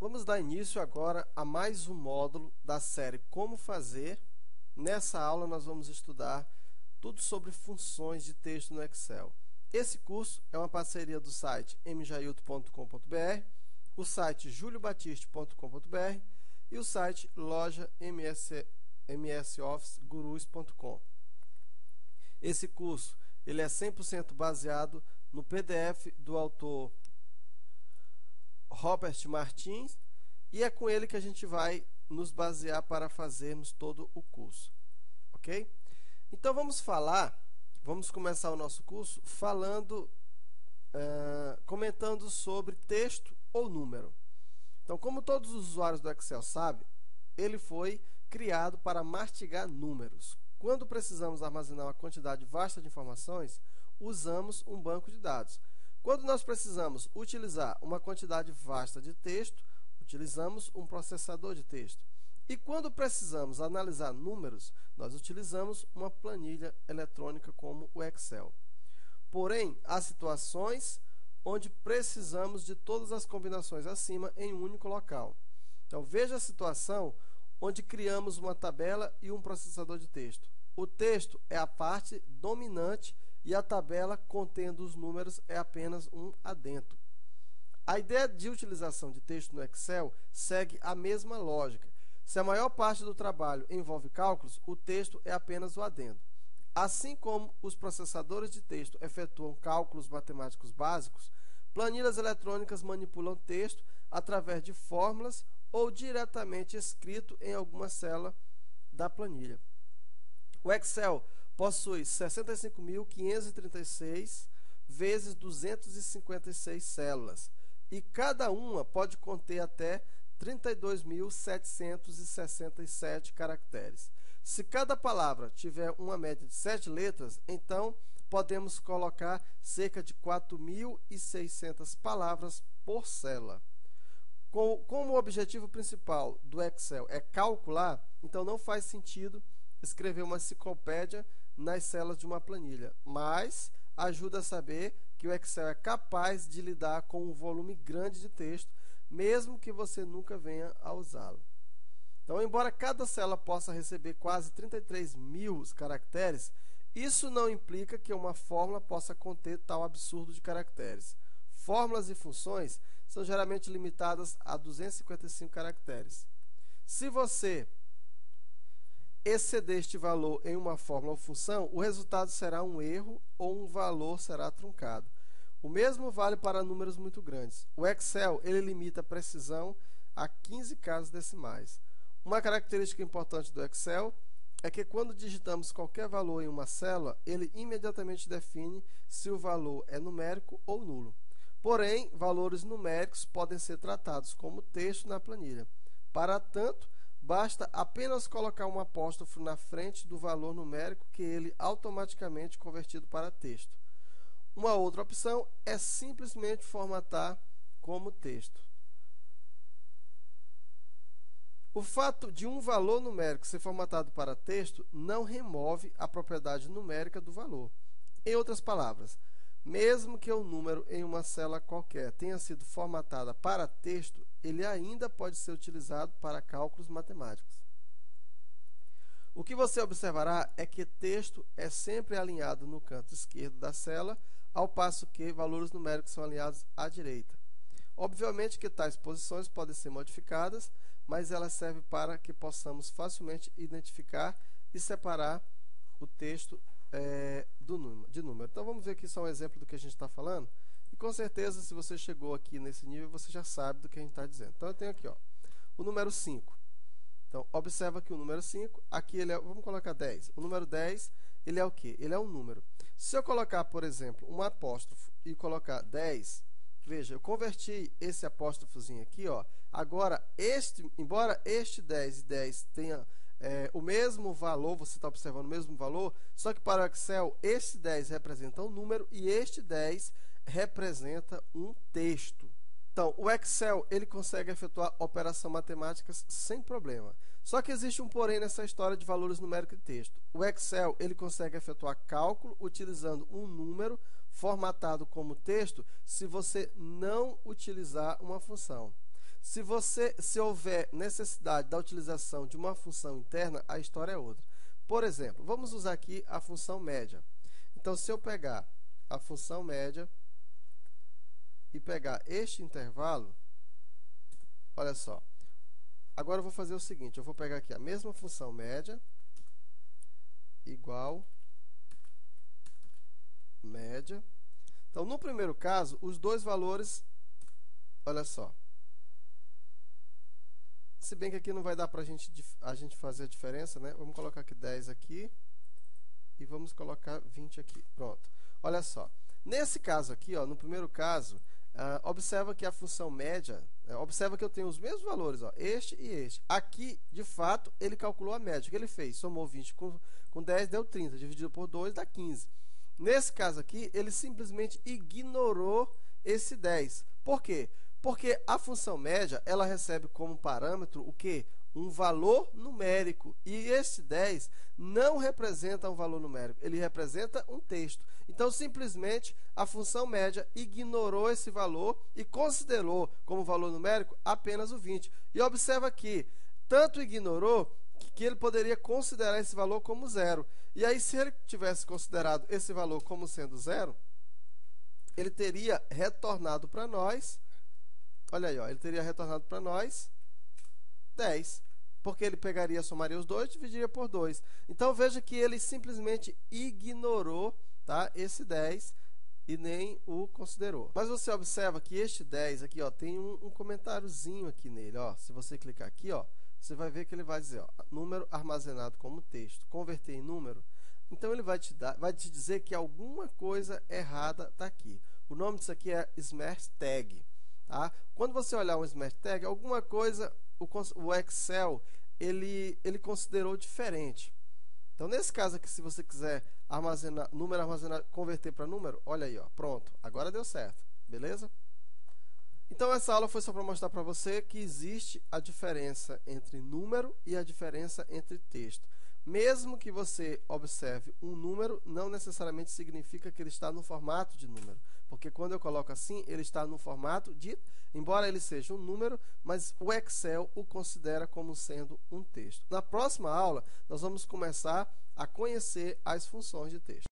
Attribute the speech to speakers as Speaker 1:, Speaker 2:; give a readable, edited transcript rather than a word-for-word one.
Speaker 1: Vamos dar início agora a mais um módulo da série Como Fazer. Nessa aula nós vamos estudar tudo sobre funções de texto no Excel. Esse curso é uma parceria do site mjailton.com.br, o site juliobatiste.com.br e o site loja msofficegurus.com. Esse curso ele é 100% baseado no PDF do autor Robert Martins, e é com ele que a gente vai nos basear para fazermos todo o curso, ok? Então vamos começar o nosso curso comentando sobre texto ou número. Então, como todos os usuários do Excel sabem, ele foi criado para mastigar números. Quando precisamos armazenar uma quantidade vasta de informações, usamos um banco de dados. Quando nós precisamos utilizar uma quantidade vasta de texto, utilizamos um processador de texto. E quando precisamos analisar números, nós utilizamos uma planilha eletrônica como o Excel. Porém, há situações onde precisamos de todas as combinações acima em um único local. Então, veja a situação onde criamos uma tabela e um processador de texto. O texto é a parte dominante e a tabela contendo os números é apenas um adendo. A ideia de utilização de texto no Excel segue a mesma lógica. Se a maior parte do trabalho envolve cálculos, o texto é apenas o adendo. Assim como os processadores de texto efetuam cálculos matemáticos básicos, planilhas eletrônicas manipulam texto através de fórmulas ou diretamente escrito em alguma célula da planilha. O Excel possui 65.536 vezes 256 células e cada uma pode conter até 32.767 caracteres. Se cada palavra tiver uma média de 7 letras, então podemos colocar cerca de 4.600 palavras por célula. Como o objetivo principal do Excel é calcular, então não faz sentido escrever uma enciclopédia nas células de uma planilha, mas ajuda a saber que o Excel é capaz de lidar com um volume grande de texto, mesmo que você nunca venha a usá-lo. Então, embora cada célula possa receber quase 33.000 caracteres, isso não implica que uma fórmula possa conter tal absurdo de caracteres. Fórmulas e funções são geralmente limitadas a 255 caracteres. Se você exceder este valor em uma fórmula ou função, o resultado será um erro ou um valor será truncado. O mesmo vale para números muito grandes. O Excel ele limita a precisão a 15 casas decimais. Uma característica importante do Excel é que quando digitamos qualquer valor em uma célula, ele imediatamente define se o valor é numérico ou nulo. Porém, valores numéricos podem ser tratados como texto na planilha. Para tanto, basta apenas colocar um apóstrofo na frente do valor numérico que ele automaticamente convertido para texto. Uma outra opção é simplesmente formatar como texto. O fato de um valor numérico ser formatado para texto não remove a propriedade numérica do valor. Em outras palavras, mesmo que o número em uma célula qualquer tenha sido formatada para texto, ele ainda pode ser utilizado para cálculos matemáticos. O que você observará é que texto é sempre alinhado no canto esquerdo da célula, ao passo que valores numéricos são alinhados à direita. Obviamente que tais posições podem ser modificadas, mas elas servem para que possamos facilmente identificar e separar o texto de número. Então vamos ver aqui só um exemplo do que a gente está falando. E com certeza, se você chegou aqui nesse nível, você já sabe do que a gente está dizendo. Então eu tenho aqui o número 5. Então observa que o número 5, aqui ele é, vamos colocar 10. O número 10, ele é o quê? Ele é um número. Se eu colocar, por exemplo, um apóstrofo e colocar 10, veja, eu converti esse apóstrofozinho aqui, agora, embora este 10 e 10 tenha o mesmo valor, você está observando o mesmo valor, só que para o Excel, este 10 representa um número e este 10 representa um texto. Então, o Excel ele consegue efetuar operações matemáticas sem problema. Só que existe um porém nessa história de valores numéricos e texto. O Excel ele consegue efetuar cálculo utilizando um número formatado como texto se você não utilizar uma função. Se houver necessidade da utilização de uma função interna, a história é outra. Por exemplo, vamos usar aqui a função média. Então, se eu pegar a função média e pegar este intervalo, olha só. Agora eu vou fazer o seguinte, eu vou pegar aqui a mesma função média, igual média. Então, no primeiro caso, os dois valores, olha só. Se bem que aqui não vai dar para a gente fazer a diferença, né? Vamos colocar aqui 10 aqui e vamos colocar 20 aqui. Pronto. Olha só. Nesse caso aqui, ó, no primeiro caso, observa que a função média, observa que eu tenho os mesmos valores, ó, este e este. Aqui, de fato, ele calculou a média. O que ele fez? Somou 20 com 10, deu 30. Dividido por 2, dá 15. Nesse caso aqui, ele simplesmente ignorou esse 10. Por quê? Porque a função média, ela recebe como parâmetro o quê? Um valor numérico. E esse 10 não representa um valor numérico, ele representa um texto. Então, simplesmente, a função média ignorou esse valor e considerou como valor numérico apenas o 20. E observa aqui, tanto ignorou que ele poderia considerar esse valor como zero. E aí, se ele tivesse considerado esse valor como sendo zero, ele teria retornado para nós, olha aí, ó, ele teria retornado para nós 10, porque ele pegaria, somaria os dois e dividiria por 2. Então, veja que ele simplesmente ignorou, tá, esse 10 e nem o considerou. Mas você observa que este 10 aqui, ó, tem um comentáriozinho aqui nele. Ó. Se você clicar aqui, ó, você vai ver que ele vai dizer, ó, número armazenado como texto, converter em número. Então, ele vai te dizer que alguma coisa errada está aqui. O nome disso aqui é Smart Tag. Tá? Quando você olhar um Smart Tag, alguma coisa o Excel ele considerou diferente. Então, nesse caso aqui, se você quiser armazenar, número armazenado, converter para número, olha aí, ó, pronto, agora deu certo, beleza? Então, essa aula foi só para mostrar para você que existe a diferença entre número e a diferença entre texto. Mesmo que você observe um número, não necessariamente significa que ele está no formato de número. Porque quando eu coloco assim, ele está no formato de, embora ele seja um número, mas o Excel o considera como sendo um texto. Na próxima aula, nós vamos começar a conhecer as funções de texto.